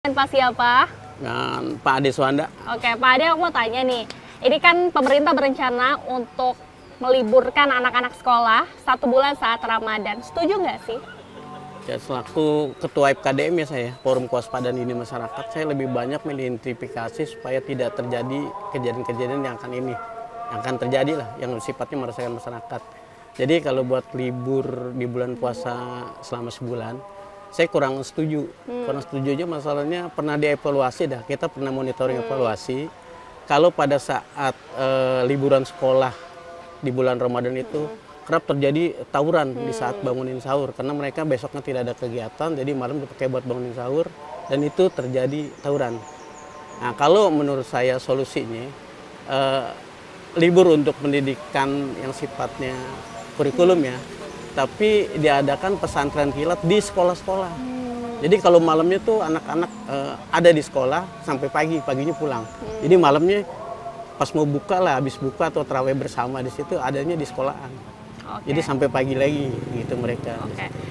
Pak siapa? Dan Pak Ade Suwanda. Oke, Pak Ade, aku mau tanya nih. Ini kan pemerintah berencana untuk meliburkan anak-anak sekolah 1 bulan saat Ramadan. Setuju nggak sih? Ya, selaku Ketua FKDM ya saya, Forum Kewaspadaan Dini Masyarakat, saya lebih banyak mengidentifikasi supaya tidak terjadi kejadian-kejadian yang akan terjadi lah, yang sifatnya meresahkan masyarakat. Jadi kalau buat libur di bulan puasa selama sebulan, saya kurang setuju. Kurang setuju aja masalahnya pernah dievaluasi dah. Kita pernah monitoring evaluasi. Kalau pada saat liburan sekolah di bulan Ramadan itu kerap terjadi tawuran di saat bangunin sahur. Karena mereka besoknya tidak ada kegiatan, jadi malam dipakai buat bangunin sahur. Dan itu terjadi tawuran. Nah, kalau menurut saya solusinya, libur untuk pendidikan yang sifatnya kurikulum ya, tapi diadakan pesantren kilat di sekolah-sekolah. Jadi kalau malamnya tuh anak-anak ada di sekolah sampai paginya pulang. Jadi malamnya pas mau buka lah, habis buka atau tarawih bersama di situ adanya di sekolahan. Jadi sampai pagi lagi gitu mereka.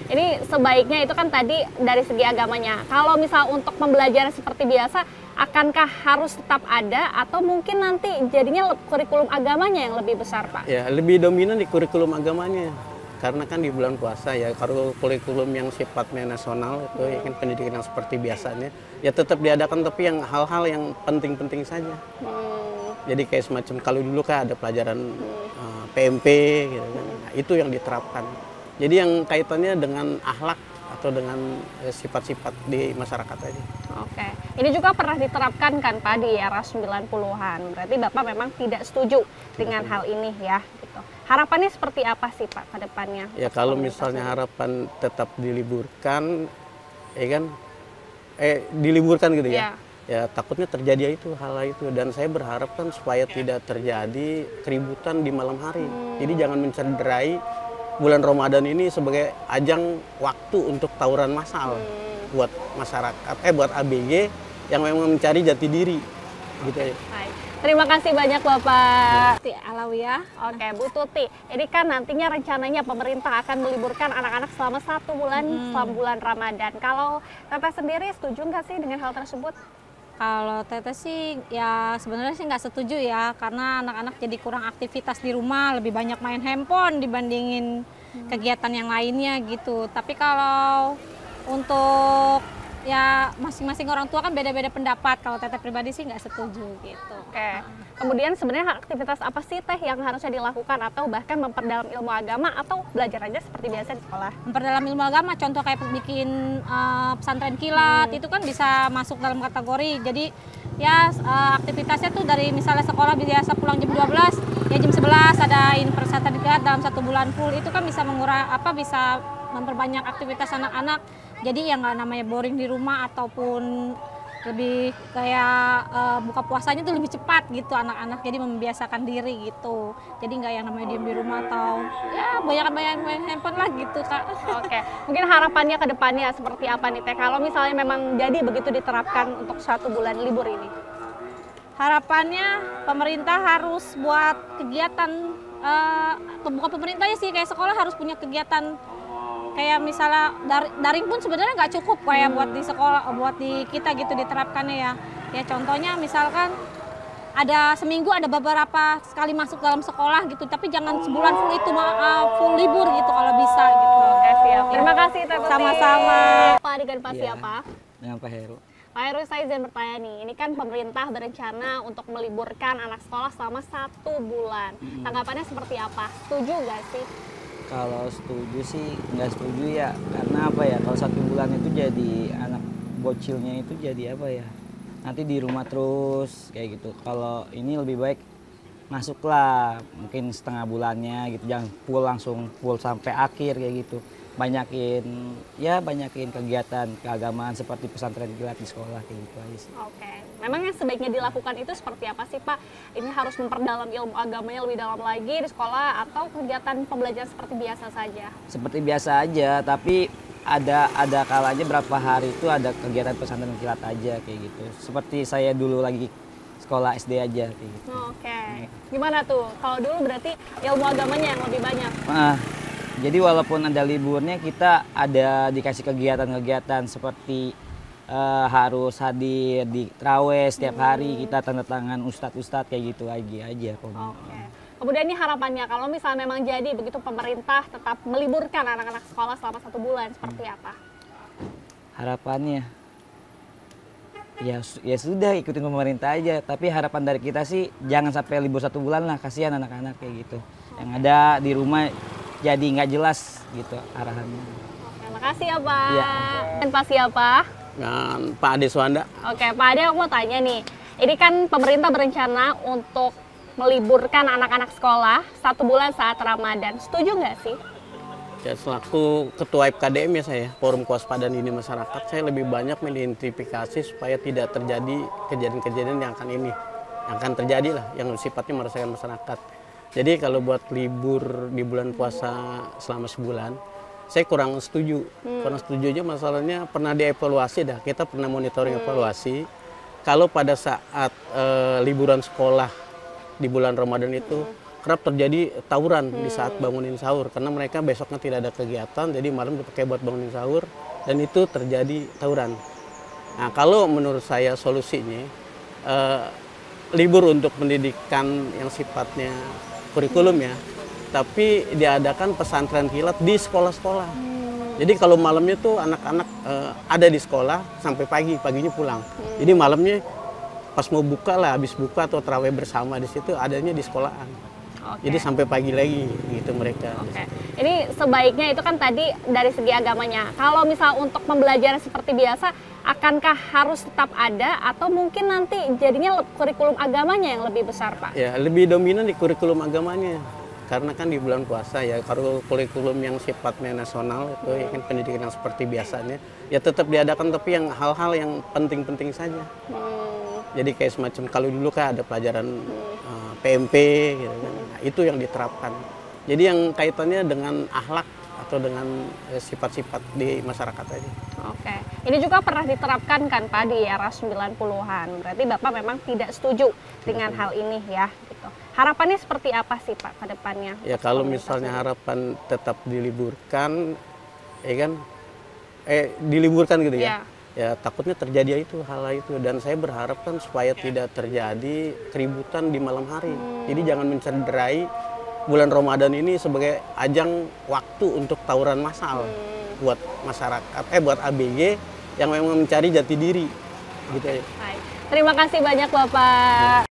Ini sebaiknya itu kan tadi dari segi agamanya. Kalau misal untuk pembelajaran seperti biasa, akankah harus tetap ada atau mungkin nanti jadinya kurikulum agamanya yang lebih besar, Pak? Ya, lebih dominan di kurikulum agamanya. Karena kan di bulan puasa ya, kalau kurikulum yang sifatnya nasional itu ya kan pendidikan yang seperti biasanya ya tetap diadakan, tapi yang hal-hal yang penting-penting saja. Jadi kayak semacam kalau dulu kan ada pelajaran PMP gitu kan. Nah, itu yang diterapkan. Jadi yang kaitannya dengan akhlak atau dengan sifat-sifat di masyarakat tadi. Oke. Ini juga pernah diterapkan kan Pak di era 90-an. Berarti Bapak memang tidak setuju dengan hal ini ya gitu. Harapannya seperti apa sih Pak ke depannya? Ya kalau misalnya harapan tetap diliburkan, ya kan, diliburkan gitu ya. Ya takutnya terjadi hal itu, dan saya berharap kan supaya tidak terjadi keributan di malam hari. Jadi jangan mencederai bulan Ramadan ini sebagai ajang waktu untuk tawuran massal buat masyarakat, buat ABG yang memang mencari jati diri, gitu ya. Terima kasih banyak Bapak Alawiyah. Oke, Bu Tuti. Ini kan nantinya rencananya pemerintah akan meliburkan anak-anak selama 1 bulan selama bulan Ramadan. Kalau Teteh sendiri setuju nggak sih dengan hal tersebut? Kalau Teteh sih ya sebenarnya sih nggak setuju ya, karena anak-anak jadi kurang aktivitas di rumah, lebih banyak main handphone dibandingin kegiatan yang lainnya gitu. Tapi kalau untuk ya masing-masing orang tua kan beda-beda pendapat. Kalau Teteh pribadi sih nggak setuju gitu. Oke. Kemudian sebenarnya aktivitas apa sih Teh yang harusnya dilakukan, atau bahkan memperdalam ilmu agama, atau belajar aja seperti biasa di sekolah? Memperdalam ilmu agama, contoh kayak bikin pesantren kilat, itu kan bisa masuk dalam kategori. Jadi ya aktivitasnya tuh dari misalnya sekolah biasa pulang jam 12, ya jam 11 adain pesantren kilat dalam 1 bulan full. Itu kan bisa bisa memperbanyak aktivitas anak-anak. Jadi yang nggak namanya boring di rumah, ataupun lebih kayak buka puasanya tuh lebih cepat gitu anak-anak, jadi membiasakan diri gitu. Jadi nggak yang namanya diam di rumah atau ya banyak main handphone lah gitu Kak. Oke, mungkin harapannya ke depannya seperti apa nih Teh kalau misalnya memang jadi begitu diterapkan untuk 1 bulan libur ini? Harapannya pemerintah harus buat kegiatan, bukan pemerintahnya sih, kayak sekolah harus punya kegiatan. Kayak misalnya daring pun sebenarnya nggak cukup kayak buat di sekolah, buat di kita gitu diterapkannya ya. Ya contohnya misalkan ada seminggu ada beberapa sekali masuk dalam sekolah gitu, tapi jangan sebulan full itu full libur gitu kalau bisa gitu. Oke, siap. Terima kasih Teh Tuti. Sama-sama. Pak dengan Pak siapa? Dengan Pak Heru. Pak Heru, saya izin bertanya nih, ini kan pemerintah berencana untuk meliburkan anak sekolah selama 1 bulan. Tanggapannya seperti apa? Setuju nggak sih? Kalau setuju sih nggak setuju ya, karena apa ya, kalau 1 bulan itu jadi anak bocilnya itu jadi apa ya, nanti di rumah terus kayak gitu. Kalau ini lebih baik masuklah mungkin setengah bulannya gitu, jangan langsung full sampai akhir kayak gitu. Banyakin kegiatan keagamaan seperti pesantren kilat di sekolah kayak gitu aja sih. Oke, memang yang sebaiknya dilakukan itu seperti apa sih Pak? Ini harus memperdalam ilmu agamanya lebih dalam lagi di sekolah, atau kegiatan pembelajaran seperti biasa saja? Seperti biasa aja, tapi ada kalanya berapa hari itu ada kegiatan pesantren kilat aja kayak gitu. Seperti saya dulu lagi sekolah SD aja kayak gitu. Oke. Gimana tuh? Kalau dulu berarti ilmu agamanya yang lebih banyak? Jadi walaupun ada liburnya, kita ada dikasih kegiatan-kegiatan seperti harus hadir di traweh setiap hari, kita tanda tangan ustadz kayak gitu aja. Oke. Kemudian ini harapannya kalau misalnya memang jadi begitu pemerintah tetap meliburkan anak-anak sekolah selama 1 bulan seperti apa? Harapannya ya sudah ikutin pemerintah aja, tapi harapan dari kita sih jangan sampai libur 1 bulan lah, kasihan anak-anak kayak gitu. Yang ada di rumah jadi nggak jelas gitu arahannya. Oke, makasih ya Pak. Iya. Dan Pak siapa? Dan Pak Ade Suwanda. Oke, Pak Ade aku mau tanya nih. Ini kan pemerintah berencana untuk meliburkan anak-anak sekolah 1 bulan saat Ramadan. Setuju nggak sih? Ya, selaku ketua FKDM ya saya, Forum Kewaspadaan Dini Masyarakat, saya lebih banyak mengidentifikasi supaya tidak terjadi kejadian-kejadian yang akan terjadi lah, yang sifatnya meresahkan masyarakat. Jadi kalau buat libur di bulan puasa selama sebulan, saya kurang setuju. Kurang setuju aja masalahnya pernah dievaluasi dah, kita pernah monitoring evaluasi. Kalau pada saat liburan sekolah di bulan Ramadan itu, kerap terjadi tawuran di saat bangunin sahur karena mereka besoknya tidak ada kegiatan, jadi malam dipakai buat bangunin sahur dan itu terjadi tawuran. Nah, kalau menurut saya solusinya libur untuk pendidikan yang sifatnya kurikulum ya, tapi diadakan pesantren kilat di sekolah-sekolah. Jadi kalau malamnya tuh anak-anak ada di sekolah sampai paginya pulang. Jadi malamnya pas mau buka lah, habis buka atau terawih bersama di situ adanya di sekolahan. Jadi sampai pagi lagi gitu mereka. Oke. Ini sebaiknya itu kan tadi dari segi agamanya. Kalau misal untuk pembelajaran seperti biasa, akankah harus tetap ada atau mungkin nanti jadinya kurikulum agamanya yang lebih besar, Pak? Ya, lebih dominan di kurikulum agamanya. Karena kan di bulan puasa ya, kalau kurikulum yang sifatnya nasional itu ya kan pendidikan yang seperti biasanya, ya tetap diadakan tapi yang hal-hal yang penting-penting saja. Jadi kayak semacam kalau dulu kan ada pelajaran PMP gitu kan. Nah, itu yang diterapkan. Jadi yang kaitannya dengan akhlak atau dengan sifat-sifat di masyarakat aja. Oke. Ini juga pernah diterapkan kan Pak di era 90-an. Berarti Bapak memang tidak setuju dengan hal ini ya gitu. Harapannya seperti apa sih Pak ke depannya? Ya kalau misalnya harapan tetap diliburkan ya kan diliburkan gitu ya. Ya takutnya terjadi hal itu dan saya berharap kan supaya tidak terjadi keributan di malam hari. Jadi jangan mencederai bulan Ramadan ini sebagai ajang waktu untuk tawuran massal buat masyarakat, buat ABG yang memang mencari jati diri gitu ya. Baik. Terima kasih banyak Bapak.